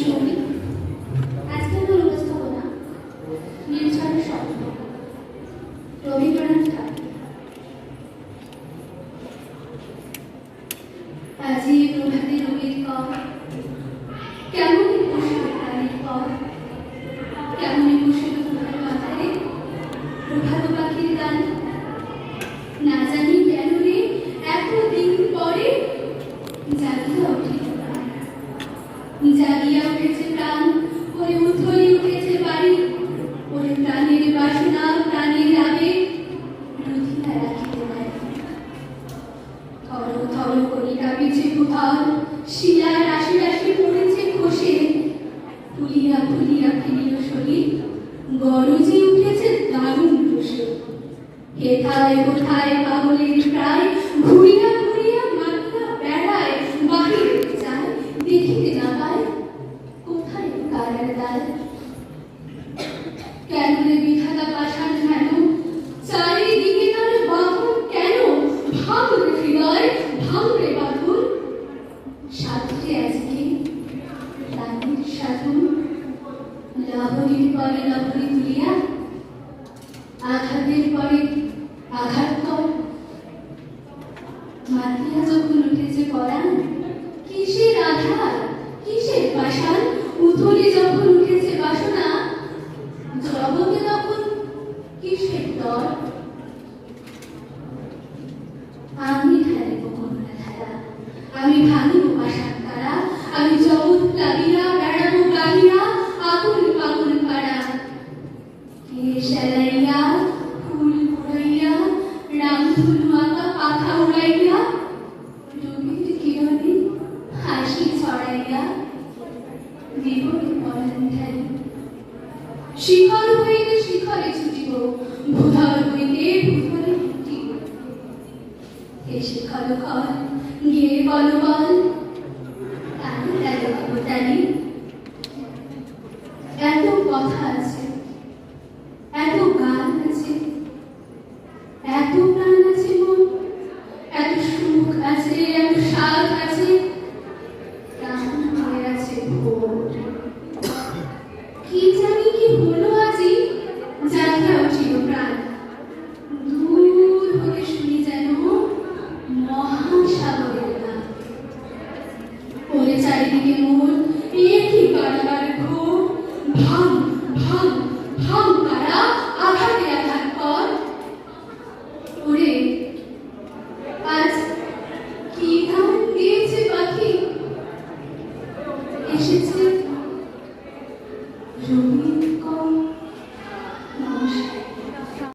সঙ্গীত আজকে আমার উপস্থাপনা নীলছড়া স্বপ্ন রবীন্দ্রনাথ ঠাকুর। আজি প্রভাতে রবির কর, কেমনই বসে প্রাণীর পর, কেমনই বসে তোমার মাথায় প্রভাত পাখির গান। না জানি কেন রে এতদিন পরে জাগিয়া উঠিল প্রাণ, জাগিয়া উঠেছে প্রাণ, ওরে উথলি উঠেছে বাড়ি, ওরে প্রাণের বাসনা প্রাণের আবেগ রুধিয়া রাখিতে দেয়। থর থর করি কাঁপিছে ভূধর, শিলা রাশি রাশি পড়েছে খসে, ফুলিয়া ফুলিয়া ফিরিল শরীর, গরজে উঠেছে দারুণ রোষে। হেথায় কোথায় পাগলের প্রায়, ঘুরিয়া ঘুরিয়া মাথা বেড়ায়, বাহিরে যায় দেখিতে না পায় কোথায় কারার দ্বার। কেন রে বিধাতা পাষাণ হেন, চারিদিকে তার বাঁধন কেন? ভাঙরে হৃদয়, ভাঙরে বাঁধন, সাধুরে আজকে রানীর সাধন। লহরীর পরে লহরী তুলিয়া, আঘাতের পরে আঘাত কর। মাতিয়া যখন উঠেছে পরাণ, কিসের আধার কিসের পাষাণ, উথলে যখন উঠেছে বাসনা, জগতে তখন কিসের তর। আমি ঢালিব করুণা ধারা, আমি ভাঙিব পাষাণ কারা, আমি জগৎ প্লাবিয়া বেড়াবো গাহিয়া আগুন পাগল পাড়া। কে সেলাইয়া ফুল কুড়াইয়া, রামধনু আঁকা পাখা উড়াইয়া, রবির কিরণে হাসি ছড়াইয়া জীবনে পরাণ ঢালি। শিখর হইতে শিখরে ছুটিব, ভূধর হইতে ভূধরে ছুটিব। হে শিখর কর গিয়ে বল বল, তালি তালি বাবু তালি। এত কথা আছে, এত গান আছে, এত প্রাণ আছে মন, এত সুখ আছে, এত স্বাদ আছে, প্রাণ হয়ে আছে ভোর। কি জানি কি হলো আজি, জাগিয়া উঠিল প্রাণ। দূর হতে শুনি যেন মহাসাগরের গান। ওরে চারিদিকে মোর একই কারবার ঘোর, ভাঙ ভাঙ ভাঙ কারা, আঘাতে আঘাত কর। ওরে আজ কি গান গেয়েছে পাখি, এসেছে রবি